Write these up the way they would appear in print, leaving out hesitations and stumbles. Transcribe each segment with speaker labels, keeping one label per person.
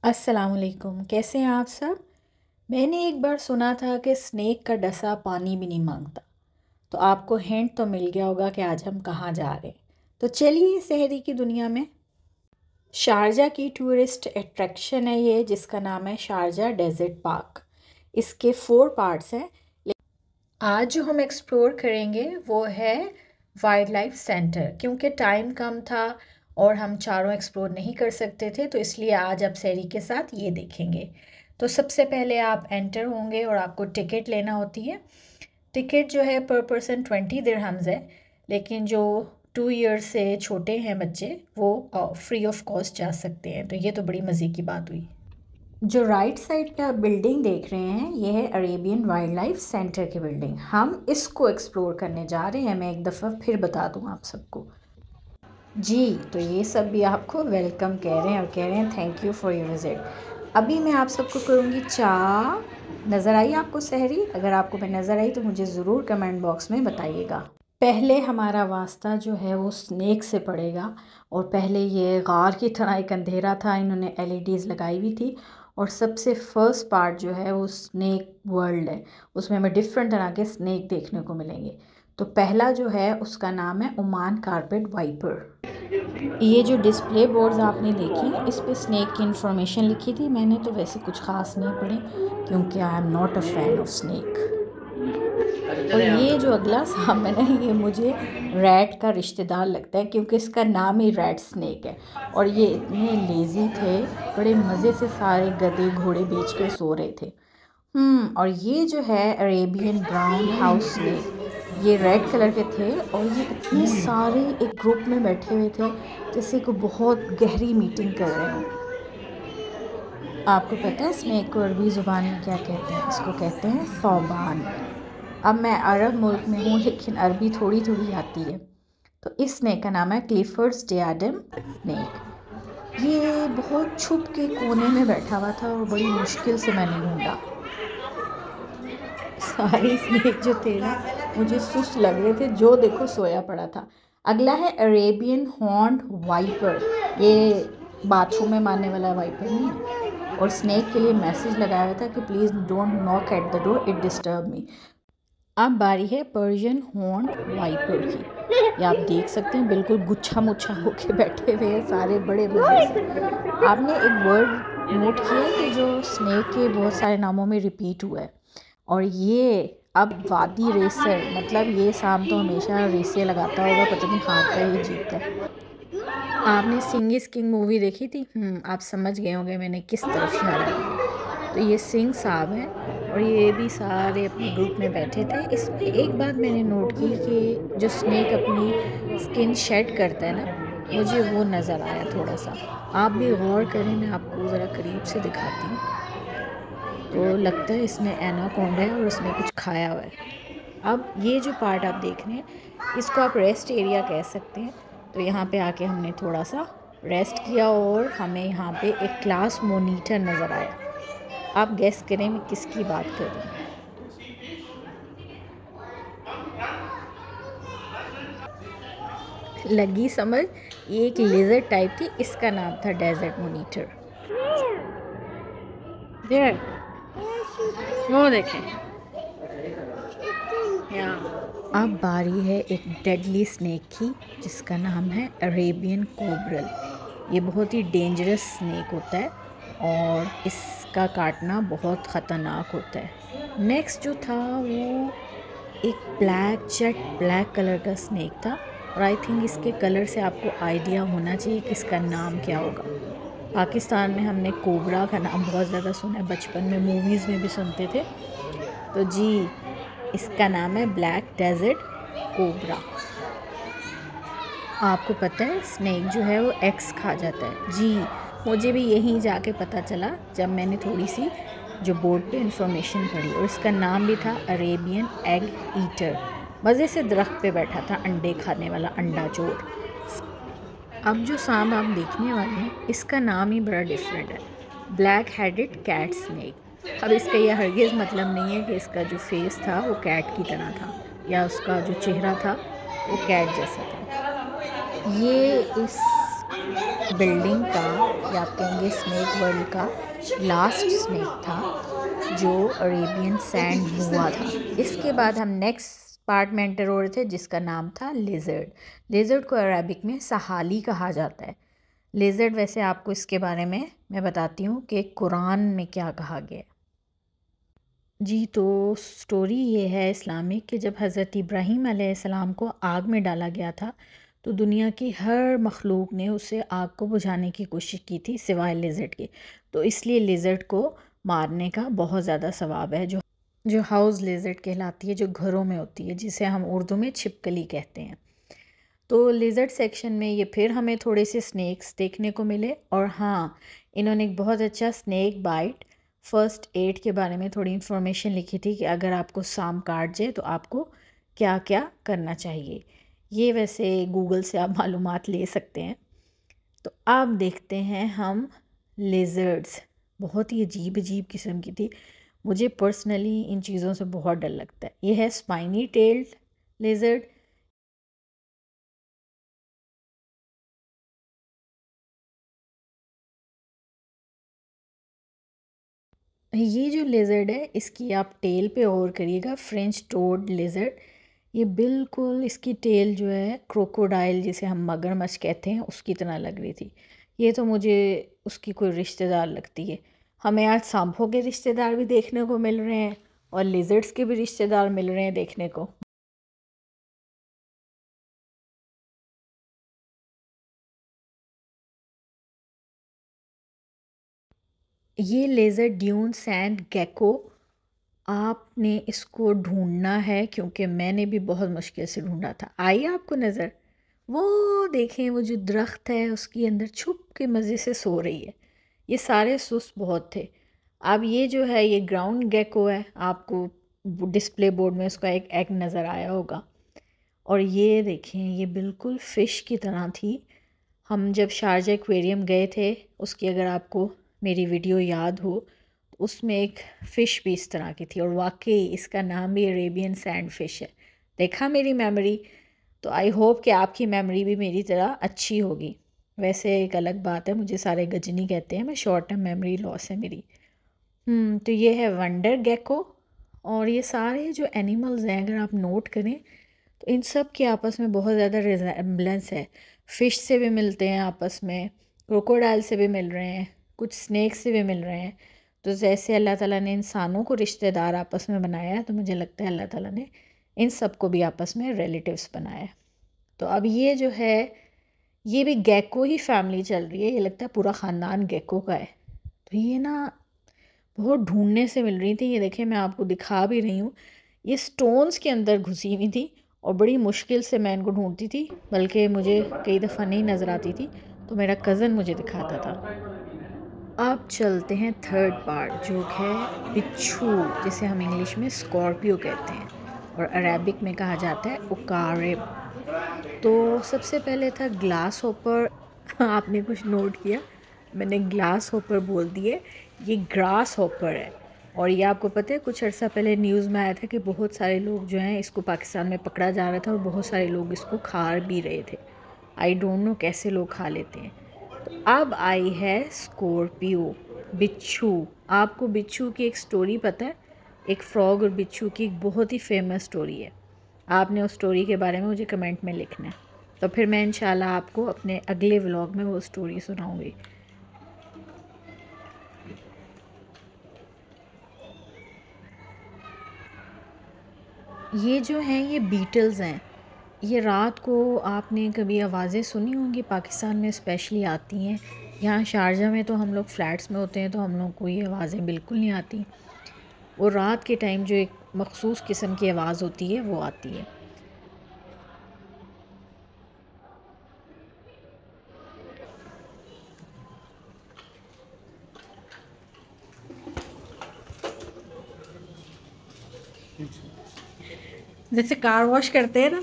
Speaker 1: अस्सलामुअलैकुम, कैसे हैं आप सब। मैंने एक बार सुना था कि स्नेक का डसा पानी भी नहीं मांगता। तो आपको हिंट तो मिल गया होगा कि आज हम कहाँ जा रहे हैं। तो चलिए शहरी की दुनिया में। शारजा की टूरिस्ट अट्रैक्शन है ये, जिसका नाम है शारजा डेजर्ट पार्क। इसके 4 पार्ट्स हैं। आज जो हम एक्सप्लोर करेंगे वो है वाइल्ड लाइफ सेंटर। क्योंकि टाइम कम था और हम चारों एक्सप्लोर नहीं कर सकते थे, तो इसलिए आज आप सैरी के साथ ये देखेंगे। तो सबसे पहले आप एंटर होंगे और आपको टिकट लेना होती है। टिकट जो है पर पर्सन 20 दिरहम्स है, लेकिन जो 2 ईयर्स से छोटे हैं बच्चे वो फ्री ऑफ कॉस्ट जा सकते हैं। तो ये तो बड़ी मज़े की बात हुई। जो राइट साइड पे आप बिल्डिंग देख रहे हैं ये है अरेबियन वाइल्ड लाइफ सेंटर की बिल्डिंग। हम इसको एक्सप्लोर करने जा रहे हैं। मैं एक दफ़ा फिर बता दूं आप सबको। जी, तो ये सब भी आपको वेलकम कह रहे हैं और कह रहे हैं thank you for your visit. अभी मैं आप सबको करूँगी चाय। नज़र आई आपको सहरी? अगर आपको मैं नज़र आई तो मुझे ज़रूर कमेंट बॉक्स में बताइएगा। पहले हमारा वास्ता जो है वो स्नेक से पड़ेगा। और पहले ये गार की तरह एक अंधेरा था, इन्होंने एलईडीज़ लगाई हुई थी। और सबसे फर्स्ट पार्ट जो है वो स्नेक वर्ल्ड है। उसमें हमें डिफरेंट तरह के स्नेक देखने को मिलेंगे। तो पहला जो है उसका नाम है ओमान कारपेट वाइपर। ये जो डिस्प्ले बोर्ड्स आपने देखी इस पे स्नेक की इंफॉर्मेशन लिखी थी। मैंने तो वैसे कुछ ख़ास नहीं पढ़ी क्योंकि I am not a fan of snake. और ये जो अगला सामने है ये मुझे रैट का रिश्तेदार लगता है क्योंकि इसका नाम ही रैट स्नेक है। और ये इतने लेज़ी थे, बड़े मज़े से सारे गधे घोड़े बेच कर सो रहे थे। और ये जो है अरेबियन ब्राउन हाउस स्नेक, ये रेड कलर के थे और ये इतने सारे एक ग्रुप में बैठे हुए थे जैसे को बहुत गहरी मीटिंग कर रहे हो। आपको पता है स्नेक को अरबी ज़ुबान में क्या कहते हैं? इसको कहते हैं सौबान। अब मैं अरब मुल्क में हूँ लेकिन अरबी थोड़ी थोड़ी आती है। तो इस स्नेक का नाम है क्लिफर्ड्स डियाडेम स्नेक। ये बहुत छुप के कोने में बैठा हुआ था और बड़ी मुश्किल से मैंने ढूंढा। सारे स्नेक जो थे ना मुझे सुस्त लग रहे थे, जो देखो सोया पड़ा था। अगला है अरेबियन हॉर्न्ड वाइपर। ये बाथरूम में मारने वाला वाइपर नहीं है। और स्नेक के लिए मैसेज लगाया हुआ था कि please don't knock at the door, it disturb me. अब बारी है पर्शियन हॉर्न वाइपर की। ये आप देख सकते हैं बिल्कुल गुच्छा मुच्छा होके बैठे हुए हैं सारे बड़े मज़े से। आपने एक वर्ड नोट किया कि जो स्नेक के बहुत सारे नामों में रिपीट हुआ है। और ये अब वादी रेसर, मतलब ये शाम तो हमेशा रेसें लगाता होगा, पता नहीं हारता है या जीतता है। आपने सिंग इज़ किंग मूवी देखी थी? आप समझ गए होंगे मैंने किस तरफ इशारा किया। तो ये सिंह साहब हैं और ये भी सारे अपने ग्रुप में बैठे थे। इसमें एक बात मैंने नोट की कि जो स्नेक अपनी स्किन शेड करता है ना, मुझे वो नज़र आया थोड़ा सा। आप भी गौर करें, मैं आपको ज़रा करीब से दिखाती हूँ। तो लगता है इसमें एनाकोंडा है और इसमें कुछ खाया हुआ है। अब ये जो पार्ट आप देख रहे हैं इसको आप रेस्ट एरिया कह सकते हैं। तो यहाँ पे आके हमने थोड़ा सा रेस्ट किया और हमें यहाँ पे एक क्लास मॉनिटर नज़र आया। आप गेस करें मैं किसकी बात कर रही हूँ। लगी समझ? ये एक लेज़र टाइप थी, इसका नाम था डेजर्ट मॉनिटर। वो देखें। अब बारी है एक डेडली स्नेक की जिसका नाम है अरेबियन कोबरल। ये बहुत ही डेंजरस स्नेक होता है और इसका काटना बहुत ख़तरनाक होता है। नेक्स्ट जो था वो एक ब्लैक जेट ब्लैक कलर का स्नेक था। और आई थिंक इसके कलर से आपको आइडिया होना चाहिए कि इसका नाम क्या होगा। पाकिस्तान में हमने कोबरा का नाम बहुत ज़्यादा सुना है, बचपन में मूवीज़ में भी सुनते थे। तो जी, इसका नाम है ब्लैक डेजर्ट कोबरा। आपको पता है स्नेक जो है वो एग्स खा जाता है? जी, मुझे भी यहीं जाके पता चला जब मैंने थोड़ी सी जो बोर्ड पे इंफॉर्मेशन पढ़ी। और इसका नाम भी था अरेबियन एग ईटर। मज़े से दरख्त पे बैठा था, अंडे खाने वाला अंडा चोर। अब जो सांप आप देखने वाले हैं इसका नाम ही बड़ा डिफरेंट है, ब्लैक हेडेड कैट स्नेक। अब इसका यह हरगिज़ मतलब नहीं है कि इसका जो फेस था वो कैट की तरह था या उसका जो चेहरा था वो कैट जैसा था। ये इस बिल्डिंग का, या आप कहेंगे स्नेक वर्ल्ड का लास्ट स्नेक था जो अरेबियन सैंड बुआ था। इसके बाद हम नेक्स्ट पार्ट में एंटर हो रहे थे जिसका नाम था लेज़र्ड। लेज़र्ड को अरेबिक में सहाली कहा जाता है। लेज़र्ड वैसे आपको इसके बारे में मैं बताती हूँ कि कुरान में क्या कहा गया है। जी, तो स्टोरी ये है इस्लामिक कि जब हज़रत इब्राहीम अलैहिस्सलाम को आग में डाला गया था तो दुनिया की हर मखलूक ने उसे आग को बुझाने की कोशिश की थी सिवाय लिज़र्ड के। तो इसलिए लिज़र्ड को मारने का बहुत ज़्यादा सवाब है, जो हाउस लिज़र्ड कहलाती है, जो घरों में होती है, जिसे हम उर्दू में छिपकली कहते हैं। तो लिज़र्ड सेक्शन में ये फिर हमें थोड़े से स्नैक्स देखने को मिले। और हाँ, इन्होंने एक बहुत अच्छा स्नैक बाइट फ़र्स्ट एड के बारे में थोड़ी इन्फॉर्मेशन लिखी थी कि अगर आपको सांप काट जाए तो आपको क्या क्या करना चाहिए। ये वैसे गूगल से आप मालूमात ले सकते हैं। तो अब देखते हैं हम लिज़र्ड्स। बहुत ही अजीब अजीब किस्म की थी। मुझे पर्सनली इन चीज़ों से बहुत डर लगता है। ये है स्पाइनी टेल्ड लिज़र्ड। ये जो लेज़र्ड है इसकी आप टेल पे गौर करिएगा, फ्रेंच टोड लेज़र्ड। ये बिल्कुल इसकी टेल जो है क्रोकोडाइल, जिसे हम मगरमच्छ कहते हैं, उसकी तरह लग रही थी। ये तो मुझे उसकी कोई रिश्तेदार लगती है। हमें आज सांपों के रिश्तेदार भी देखने को मिल रहे हैं और लेज़र्ड्स के भी रिश्तेदार मिल रहे हैं देखने को। ये लेज़र ड्यून सैंड गेको, आपने इसको ढूंढना है क्योंकि मैंने भी बहुत मुश्किल से ढूंढा था। आई आपको नज़र? वो देखें, वो जो दरख्त है उसके अंदर छुप के मज़े से सो रही है। ये सारे सुस्त बहुत थे। अब ये जो है ये ग्राउंड गेको है, आपको डिस्प्ले बोर्ड में उसका एक एग नज़र आया होगा। और ये देखें, ये बिल्कुल फ़िश की तरह थी। हम जब शारजा एक्वेरियम गए थे, उसकी अगर आपको मेरी वीडियो याद हो, तो उसमें एक फ़िश भी इस तरह की थी और वाकई इसका नाम भी अरेबियन सैंड फ़िश है। देखा मेरी मेमोरी? तो आई होप कि आपकी मेमोरी भी मेरी तरह अच्छी होगी। वैसे एक अलग बात है, मुझे सारे गजनी कहते हैं, मैं शॉर्ट टर्म मेमोरी लॉस है मेरी। तो ये है वंडर गेको। और ये सारे जो एनिमल्स हैं अगर आप नोट करें तो इन सब के आपस में बहुत ज़्यादा रिजेम्बलेंस है। फ़िश से भी मिलते हैं आपस में, क्रोकोडाइल से भी मिल रहे हैं, कुछ स्नैक से भी मिल रहे हैं। तो जैसे अल्लाह ताला ने इंसानों को रिश्तेदार आपस में बनाया है, तो मुझे लगता है अल्लाह ताला ने इन सब को भी आपस में रिलेटिव्स बनाया है। तो अब ये जो है ये भी गेको ही फैमिली चल रही है, ये लगता है पूरा ख़ानदान गेको का है। तो ये ना बहुत ढूंढने से मिल रही थी। ये देखिए, मैं आपको दिखा भी रही हूँ, ये स्टोन्स के अंदर घुसी हुई थी और बड़ी मुश्किल से मैं इनको ढूंढती थी, बल्कि मुझे कई दफ़ा नहीं नज़र आती थी तो मेरा कज़न मुझे दिखाता था। अब चलते हैं थर्ड पार्ट, जो है बिच्छू, जिसे हम इंग्लिश में स्कॉर्पियो कहते हैं और अरेबिक में कहा जाता है उकारिब। तो सबसे पहले था ग्लास हॉपर। आपने कुछ नोट किया? मैंने ग्लास हॉपर बोल दिए, ये ग्रास हॉपर है। और ये आपको पता है कुछ अर्सा पहले न्यूज़ में आया था कि बहुत सारे लोग जो हैं इसको पाकिस्तान में पकड़ा जा रहा था और बहुत सारे लोग इसको खा भी रहे थे। आई डोंट नो कैसे लोग खा लेते हैं। तो अब आई है स्कॉर्पियो, बिच्छू। आपको बिच्छू की एक स्टोरी पता है? एक फ्रॉग और बिच्छू की एक बहुत ही फेमस स्टोरी है। आपने उस स्टोरी के बारे में मुझे कमेंट में लिखना है, तो फिर मैं इंशाल्लाह आपको अपने अगले व्लॉग में वो स्टोरी सुनाऊंगी। ये जो हैं ये बीटल्स हैं। ये रात को आपने कभी आवाज़ें सुनी होंगी, पाकिस्तान में स्पेशली आती हैं। यहाँ शारजा में तो हम लोग फ्लैट्स में होते हैं तो हम लोग को ये आवाज़ें बिल्कुल नहीं आती। वो रात के टाइम जो एक मखसूस किस्म की आवाज़ होती है वो आती है। जैसे कार वॉश करते हैं ना,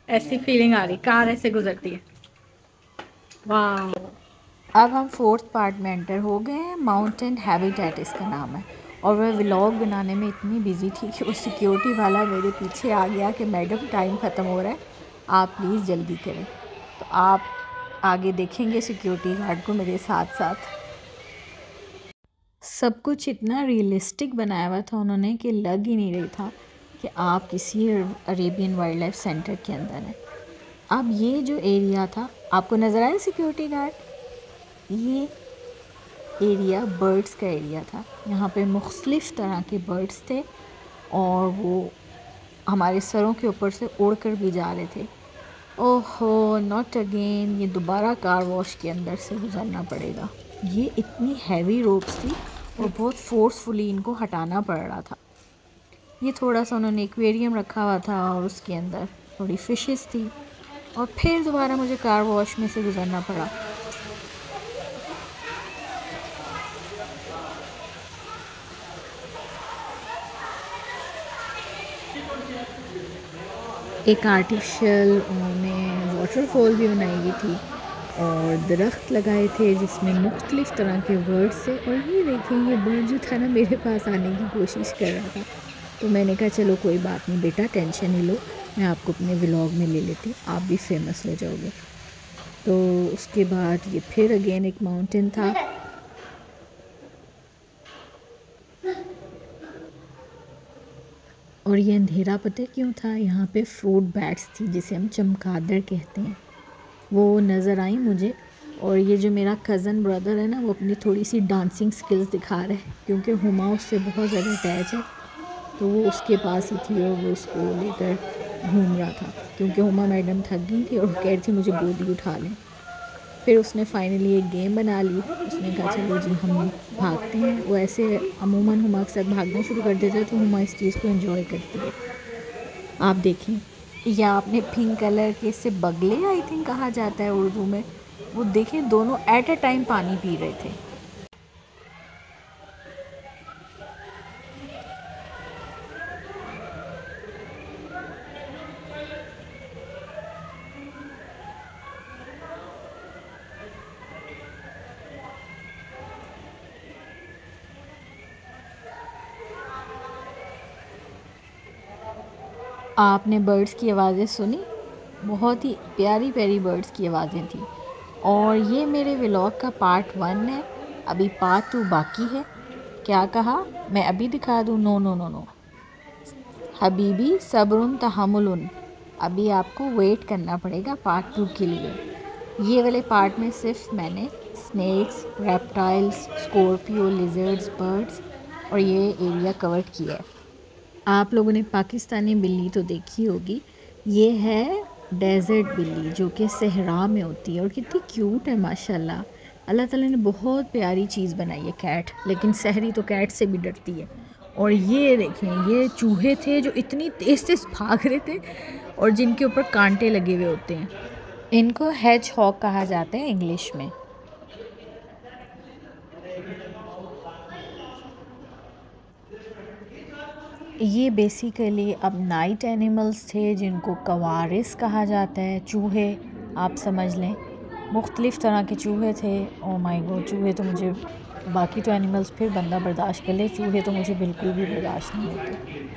Speaker 1: ऐसी फीलिंग आ रही, कार ऐसे गुजरती है। वाह। अब हम फोर्थ पार्ट में एंटर हो गए हैं। माउंटेन हैबिटेट इसका नाम है। और वह व्लॉग बनाने में इतनी बिजी थी कि वो सिक्योरिटी वाला मेरे पीछे आ गया कि मैडम टाइम ख़त्म हो रहा है, आप प्लीज़ जल्दी करें। तो आप आगे देखेंगे सिक्योरिटी गार्ड को मेरे साथ साथ। सब कुछ इतना रियलिस्टिक बनाया हुआ था उन्होंने कि लग ही नहीं रही था कि आप किसी अरेबियन वाइल्ड लाइफ सेंटर के अंदर हैं। अब ये जो एरिया था, आपको नज़र आया सिक्योरिटी गार्ड, ये एरिया बर्ड्स का एरिया था। यहाँ पे मुख्तलिफ़ तरह के बर्ड्स थे और वो हमारे सरों के ऊपर से उड़कर भी जा रहे थे। ओहो नॉट अगेन, ये दोबारा कार वॉश के अंदर से गुजरना पड़ेगा। ये इतनी हैवी रोप्स थी और बहुत फोर्सफुली इनको हटाना पड़ रहा था। ये थोड़ा सा उन्होंने एक्वेरियम रखा हुआ था और उसके अंदर थोड़ी फ़िशेस थी और फिर दोबारा मुझे कार वॉश में से गुजरना पड़ा। एक आर्टिफिशियल उन्होंने वाटरफॉल भी बनाई हुई थी और दरख्त लगाए थे जिसमें मुख्तलिफ़ तरह के बर्ड्स थे। और ये देखिए, ये बर्ड जो था ना मेरे पास आने की कोशिश कर रहा था, तो मैंने कहा चलो कोई बात नहीं बेटा, टेंशन नहीं लो, मैं आपको अपने व्लॉग में ले लेती, आप भी फेमस हो जाओगे। तो उसके बाद ये फिर अगेन एक माउंटेन था। और ये अंधेरा पता क्यों था? यहाँ पे फ्रूट बैट्स थी जिसे हम चमगादड़ कहते हैं, वो नज़र आई मुझे। और ये जो मेरा कज़न ब्रदर है ना, वो अपनी थोड़ी सी डांसिंग स्किल्स दिखा रहा है क्योंकि हुमा उससे बहुत ज़्यादा अटैच है, तो वो उसके पास ही थी और वो उसको लेकर घूम रहा था क्योंकि हुमा मैडम थक गई थी और कह रही थी मुझे गोदी उठा लें। फिर उसने फाइनली एक गेम बना ली, उसने कहा चलो जी हम भागते हैं। वो ऐसे अमूमन हुमा के साथ भागना शुरू कर देता है तो हुमा इस चीज़ को एंजॉय करती है। आप देखें, या आपने पिंक कलर के इससे बगले आई थिंक कहा जाता है उर्दू में, वो देखें दोनों एट अ टाइम पानी पी रहे थे। आपने बर्ड्स की आवाज़ें सुनी? बहुत ही प्यारी प्यारी बर्ड्स की आवाज़ें थी। और ये मेरे व्लॉग का पार्ट 1 है, अभी पार्ट 2 बाकी है। क्या कहा? मैं अभी दिखा दूँ? नो नो नो नो हबीबी, सब्रुन तहम्मुलुन, अभी आपको वेट करना पड़ेगा पार्ट 2 के लिए। ये वाले पार्ट में सिर्फ मैंने snakes, reptiles, scorpio, lizards, birds और ये एरिया कवर किया है। आप लोगों ने पाकिस्तानी बिल्ली तो देखी होगी, ये है डेज़र्ट बिल्ली जो कि सहरा में होती है और कितनी क्यूट है माशाल्लाह। अल्लाह ताला ने बहुत प्यारी चीज़ बनाई है कैट, लेकिन सहरी तो कैट से भी डरती है। और ये देखें, ये चूहे थे जो इतनी तेज़ तेज़ भाग रहे थे और जिनके ऊपर कांटे लगे हुए होते हैं। इनको हेज हॉग कहा जाता है इंग्लिश में। ये बेसिकली अब नाइट एनिमल्स थे जिनको कवारिस कहा जाता है, चूहे आप समझ लें। मुख्तलिफ़ तरह के चूहे थे। ओ माय गॉड, चूहे तो मुझे, बाकी तो एनिमल्स फिर बंदा बर्दाश्त कर ले, चूहे तो मुझे बिल्कुल भी बर्दाश्त नहीं होते।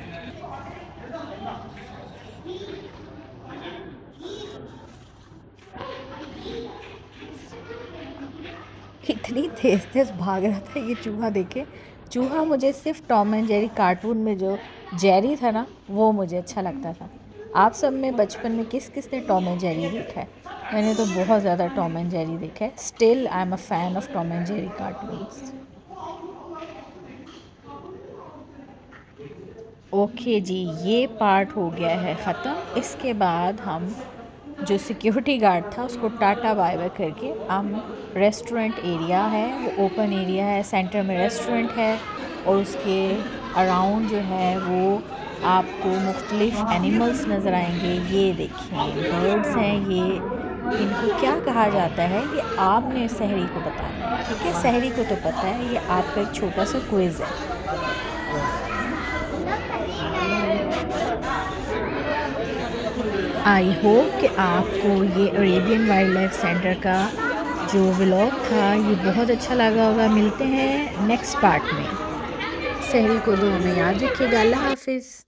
Speaker 1: इतनी तेज़ तेज़ भाग रहा था ये चूहा, देखे चूहा मुझे सिर्फ टॉम एंड जेरी कार्टून में जो जेरी था ना, वो मुझे अच्छा लगता था। आप सब में बचपन में किस किस ने टॉम एंड जेरी देखा है? मैंने तो बहुत ज़्यादा टॉम एंड जेरी देखा है। Still I am a fan of Tom and Jerry cartoons. Okay जी, ये पार्ट हो गया है ख़त्म। इसके बाद हम जो सिक्योरिटी गार्ड था उसको टाटा बाय बाय करके हम रेस्टोरेंट एरिया है, वो ओपन एरिया है, सेंटर में रेस्टोरेंट है और उसके अराउंड जो है वो आपको मुख्तलिफ़ एनिमल्स नज़र आएंगे। ये देखें बर्ड्स हैं, ये इनको क्या कहा जाता है ये आपने सहरी को बताना है, ठीक है? सहरी को तो पता है, ये आपका एक छोटा सा क्विज़ है। आई होप कि आपको ये अरेबियन वाइल्ड लाइफ सेंटर का जो व्लॉग था ये बहुत अच्छा लगा होगा। मिलते हैं नेक्स्ट पार्ट में। सहरी को दुआ में याद रखिएगा। अल्लाह हाफिज़।